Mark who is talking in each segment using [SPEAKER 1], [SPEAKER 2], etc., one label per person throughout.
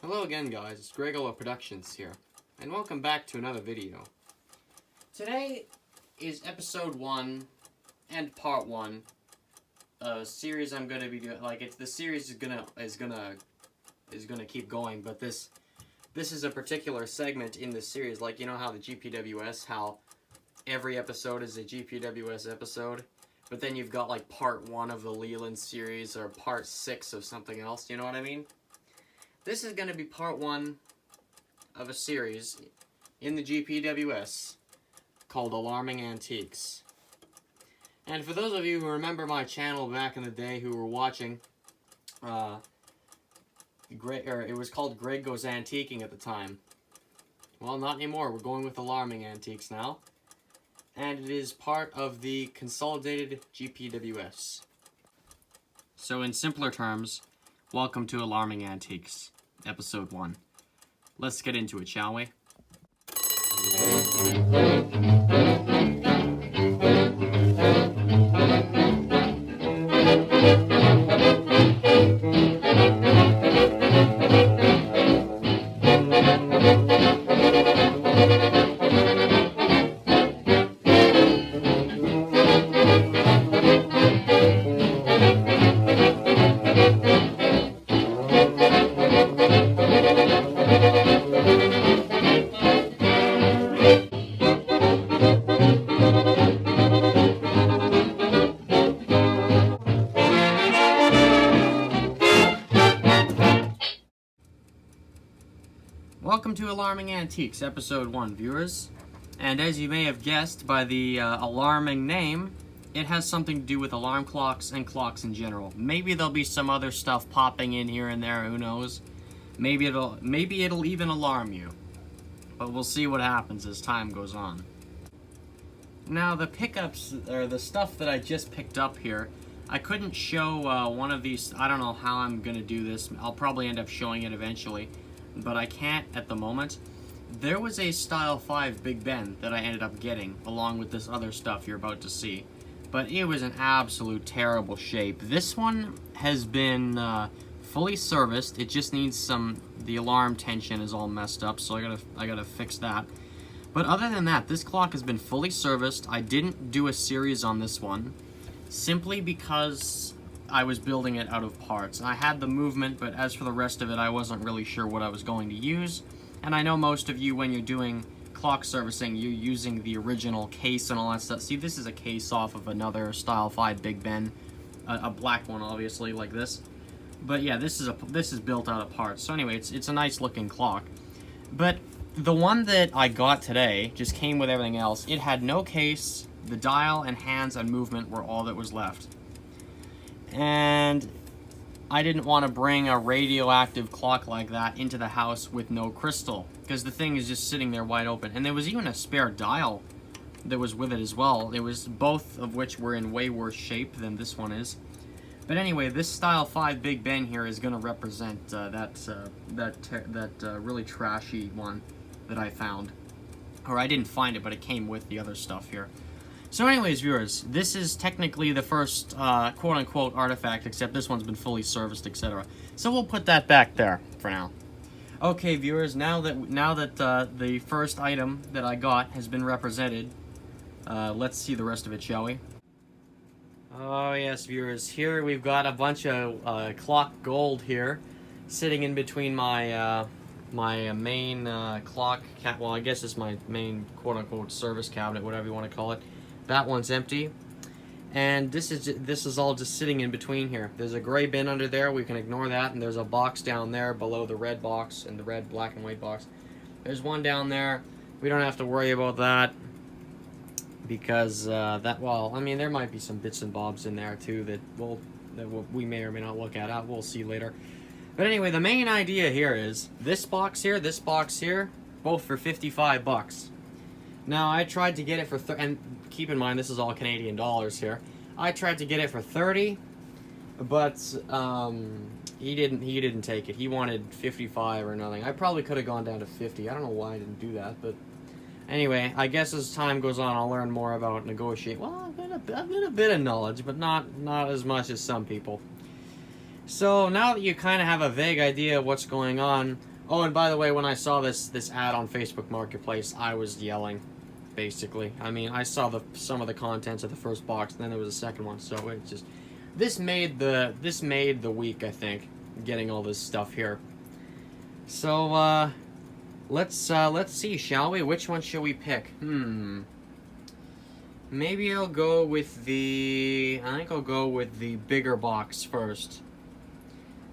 [SPEAKER 1] Hello again, guys. It's Gregola Productions here, and welcome back to another video. Today is episode 1 and part 1 of a series I'm going to be doing. Like, the series is gonna keep going, but this is a particular segment in the series. Like, you know how the GPWS, how every episode is a GPWS episode, but then you've got like part 1 of the Leland series or part 6 of something else. You know what I mean? This is going to be part 1 of a series in the GPWS called Alarming Antiques. And for those of you who remember my channel back in the day who were watching, it was called Greg Goes Antiquing at the time. Well, not anymore. We're going with Alarming Antiques now. And it is part of the consolidated GPWS. So in simpler terms, welcome to Alarming Antiques, Episode 1. Let's get into it, shall we? Welcome to Alarming Antiques, Episode 1, viewers. And as you may have guessed by the alarming name, it has something to do with alarm clocks and clocks in general. Maybe there'll be some other stuff popping in here and there, who knows. Maybe it'll even alarm you. But we'll see what happens as time goes on. Now, the pickups, or the stuff that I just picked up here, I couldn't show one of these. I don't know how I'm going to do this. I'll probably end up showing it eventually, but I can't at the moment. There was a Style 5 Big Ben that I ended up getting, along with this other stuff you're about to see. But it was in absolute terrible shape. This one has been fully serviced. It just needs the alarm tension is all messed up, so I gotta fix that. But other than that, this clock has been fully serviced. I didn't do a series on this one, simply because I was building it out of parts. I had the movement, but as for the rest of it, I wasn't really sure what I was going to use. And I know most of you, when you're doing clock servicing, you're using the original case and all that stuff. See, this is a case off of another Style 5 Big Ben, a black one, obviously, like this. But yeah, this is built out of parts. So anyway, it's a nice looking clock. But the one that I got today just came with everything else. It had no case. The dial and hands and movement were all that was left. And I didn't want to bring a radioactive clock like that into the house with no crystal, because the thing is just sitting there wide open. And there was even a spare dial that was with it as well. It was both of which were in way worse shape than this one is. But anyway, this Style 5 Big Ben here is going to represent that really trashy one that I found. Or I didn't find it, but it came with the other stuff here. So anyways, viewers, this is technically the first quote-unquote artifact, except this one's been fully serviced, etc. So we'll put that back there for now. Okay, viewers, now that the first item that I got has been represented, let's see the rest of it, shall we? Oh yes, viewers, here we've got a bunch of clock gold here, sitting in between my my main clock, well, I guess it's my main quote-unquote service cabinet, whatever you want to call it. That one's empty, and this is all just sitting in between here. There's a gray bin under there, we can ignore that, and there's a box down there below the red box and the red black and white box. There's one down there. We don't have to worry about that, because well, I mean, there might be some bits and bobs in there too that we may or may not look at. We'll see later. But anyway, the main idea here is this box here, both for 55 bucks. Now, I tried to get it for and keep in mind, this is all Canadian dollars here. I tried to get it for 30, but he didn't take it. He wanted 55 or nothing. I probably could have gone down to 50. I don't know why I didn't do that, but anyway, I guess as time goes on, I'll learn more about negotiating. Well, I've got a bit of knowledge, but not as much as some people. So now that you kind of have a vague idea of what's going on, Oh, and by the way, when I saw this ad on Facebook Marketplace, I was yelling, basically. I mean, I saw some of the contents of the first box, and then there was a second one. So it just this made the week, I think, getting all this stuff here. So let's see, shall we? Which one shall we pick? Maybe I'll go with the. I think I'll go with the bigger box first.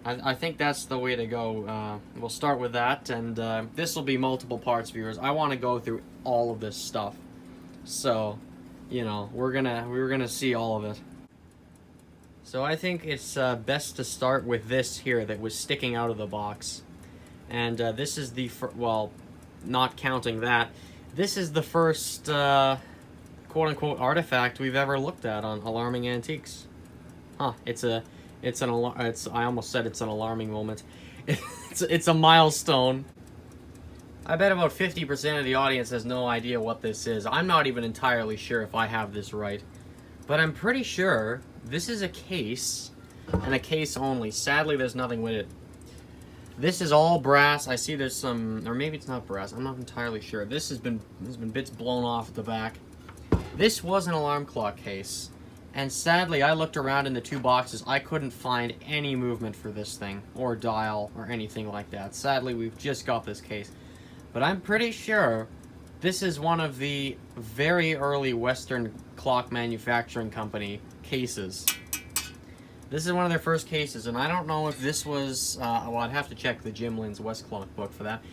[SPEAKER 1] I think that's the way to go. We'll start with that, and this will be multiple parts, viewers. I want to go through all of this stuff, so you know we're gonna see all of it. So I think it's best to start with this here that was sticking out of the box, and this is the well, not counting that, this is the first quote-unquote artifact we've ever looked at on Alarming Antiques. Huh? I almost said it's an alarming moment. It's a milestone. I bet about 50% of the audience has no idea what this is. I'm not even entirely sure if I have this right. But I'm pretty sure this is a case, and a case only. Sadly, there's nothing with it. This is all brass. I see there's some, or maybe it's not brass. I'm not entirely sure. There's been bits blown off at the back. This was an alarm clock case. And sadly, I looked around in the two boxes. I couldn't find any movement for this thing, or dial, or anything like that. Sadly, we've just got this case. But I'm pretty sure this is one of the very early Western clock manufacturing company cases. This is one of their first cases, and I don't know if this was, well, I'd have to check the Jim Lynn's Westclox book for that.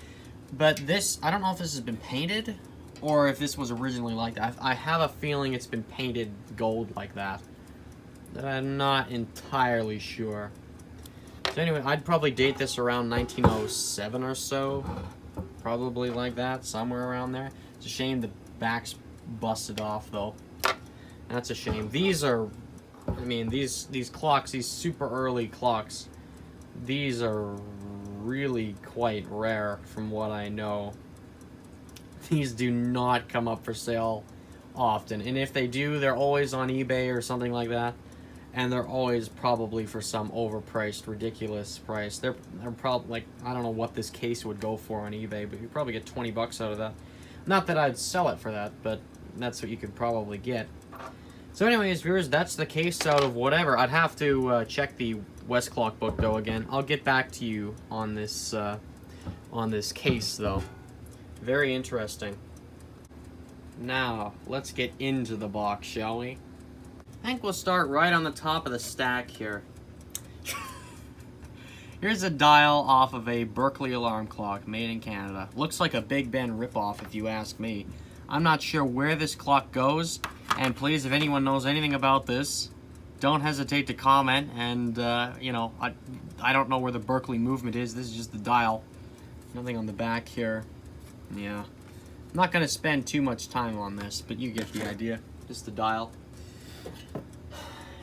[SPEAKER 1] But this, I don't know if this has been painted, or if this was originally like that. I have a feeling it's been painted gold like that. I'm not entirely sure. So anyway, I'd probably date this around 1907 or so. Probably like that, somewhere around there. It's a shame the back's busted off, though. That's a shame. These are, I mean, these clocks, these super early clocks, these are really quite rare from what I know. These do not come up for sale often, and if they do, they're always on eBay or something like that, and they're always probably for some overpriced, ridiculous price. They're probably, like, I don't know what this case would go for on eBay, but you probably get 20 bucks out of that. Not that I'd sell it for that, but that's what you could probably get. So anyways, viewers, that's the case out of whatever. I'd have to check the Westclox book, though, again. I'll get back to you on this case, though. Very interesting. Now, let's get into the box, shall we? I think we'll start right on the top of the stack here. Here's a dial off of a Berkeley alarm clock made in Canada. Looks like a Big Ben ripoff, if you ask me. I'm not sure where this clock goes, and please, if anyone knows anything about this, don't hesitate to comment. And, you know, I don't know where the Berkeley movement is. This is just the dial. Nothing on the back here. Yeah. I'm not going to spend too much time on this, but you get the idea. Just the dial.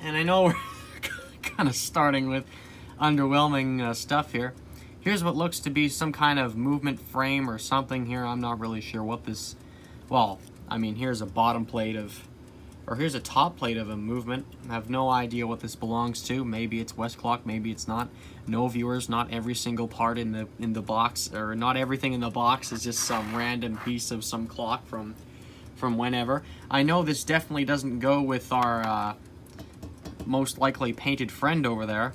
[SPEAKER 1] And I know we're kind of starting with underwhelming stuff here. Here's what looks to be some kind of movement frame or something here. I'm not really sure what this... Well, I mean, here's a bottom plate of... Or here's a top plate of a movement. I have no idea what this belongs to. Maybe it's Westclox, maybe it's not. No, viewers, not every single part in the box, or not everything in the box is just some random piece of some clock from whenever. I know this definitely doesn't go with our most likely painted friend over there.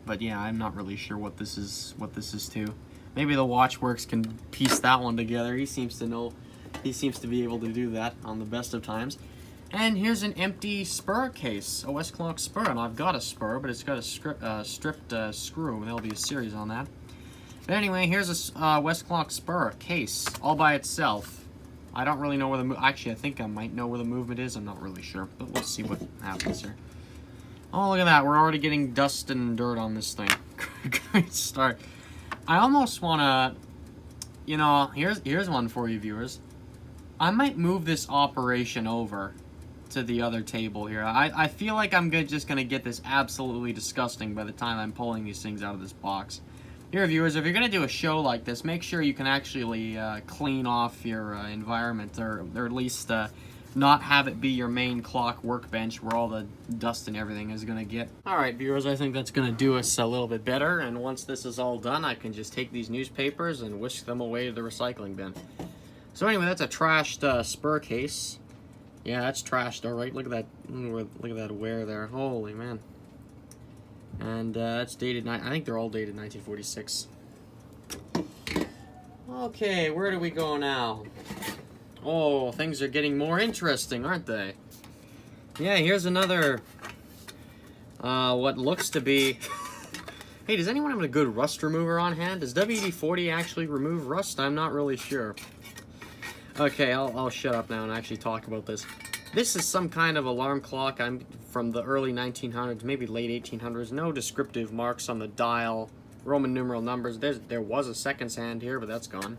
[SPEAKER 1] But yeah, I'm not really sure what this is to. Maybe the Watchworks can piece that one together. He seems to know. He seems to be able to do that on the best of times. And here's an empty spur case, a Westclox spur, and I've got a spur, but it's got a stripped screw. There'll be a series on that. But anyway, here's a Westclox spur case, all by itself. I don't really know where the actually, I think I might know where the movement is. I'm not really sure, but we'll see what happens here. Oh, look at that. We're already getting dust and dirt on this thing. Great start. I almost want to, you know, here's one for you, viewers. I might move this operation over to the other table here. I feel like I'm just going to get this absolutely disgusting by the time I'm pulling these things out of this box. Here, viewers, if you're going to do a show like this, make sure you can actually clean off your environment, or at least not have it be your main clock workbench where all the dust and everything is going to get. Alright viewers, I think that's going to do us a little bit better, and once this is all done, I can just take these newspapers and whisk them away to the recycling bin. So anyway, that's a trashed spur case. Yeah, that's trashed, alright. Look at that, look at that wear there. Holy man. And that's dated, I think they're all dated 1946. Okay, where do we go now? Oh, things are getting more interesting, aren't they? Yeah, here's another, what looks to be... Hey, does anyone have a good rust remover on hand? Does WD-40 actually remove rust? I'm not really sure. Okay, I'll shut up now and actually talk about this. This is some kind of alarm clock. I'm from the early 1900s, maybe late 1800s. No descriptive marks on the dial. Roman numeral numbers. There was a seconds hand here, but that's gone.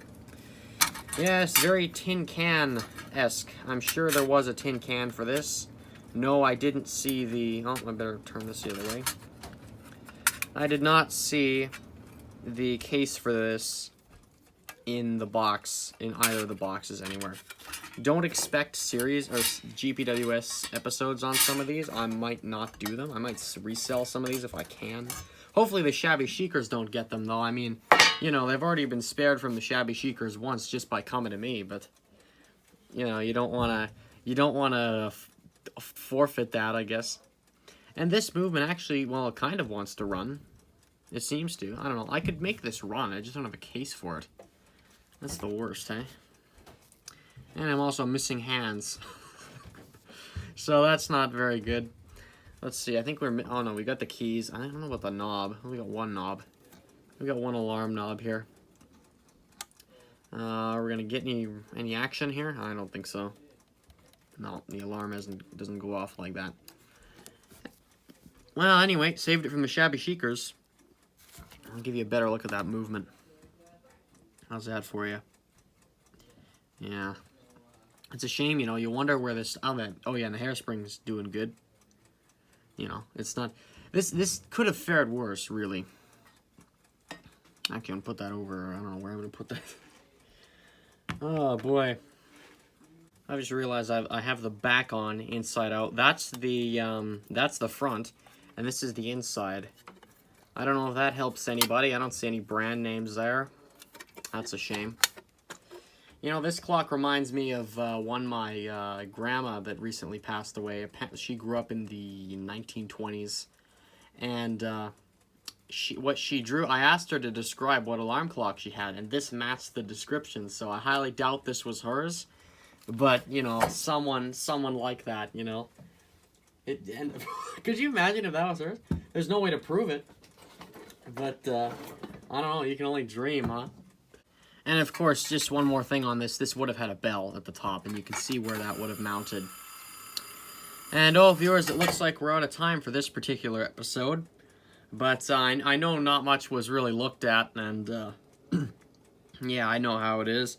[SPEAKER 1] Yes, very tin can-esque. I'm sure there was a tin can for this. No, I didn't see the... Oh, I better turn this the other way. I did not see the case for this in the box, in either of the boxes anywhere. Don't expect series or GPWS episodes on some of these. I might not do them. I might resell some of these if I can. Hopefully the shabby chicers don't get them, though. I mean, you know, they've already been spared from the shabby chicers once just by coming to me, but you know, you don't want to forfeit that, I guess. And this movement actually, well, it kind of wants to run. It seems to. I don't know. I could make this run. I just don't have a case for it. That's the worst, eh? And I'm also missing hands. So that's not very good. Let's see, I think we're... Oh no, we got the keys. I don't know about the knob. We got one knob. We got one alarm knob here. We're gonna get any action here? I don't think so. No, the alarm doesn't go off like that. Well, anyway, saved it from the shabby chicers. I'll give you a better look at that movement. How's that for you? Yeah. It's a shame, you know, you wonder where this... Oh yeah, and the hairspring's doing good. You know, it's not... This could have fared worse, really. Actually, I'm going to put that over... I don't know where I'm going to put that. Oh, boy. I just realized I have the back on inside out. That's the front, and this is the inside. I don't know if that helps anybody. I don't see any brand names there. That's a shame. You know, this clock reminds me of one my grandma that recently passed away. She grew up in the 1920s, and what she drew, I asked her to describe what alarm clock she had, and this matched the description, so I highly doubt this was hers. But, you know, someone like that, you know. And could you imagine if that was hers? There's no way to prove it. But, I don't know, you can only dream, huh? And of course, just one more thing on this. This would have had a bell at the top, and you can see where that would have mounted. And oh, viewers, it looks like we're out of time for this particular episode. But I know not much was really looked at, and yeah, I know how it is.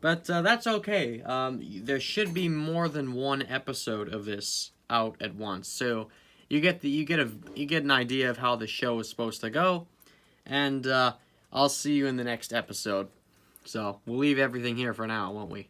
[SPEAKER 1] But that's okay. There should be more than one episode of this out at once, so you get an idea of how the show is supposed to go. And I'll see you in the next episode. So we'll leave everything here for now, won't we?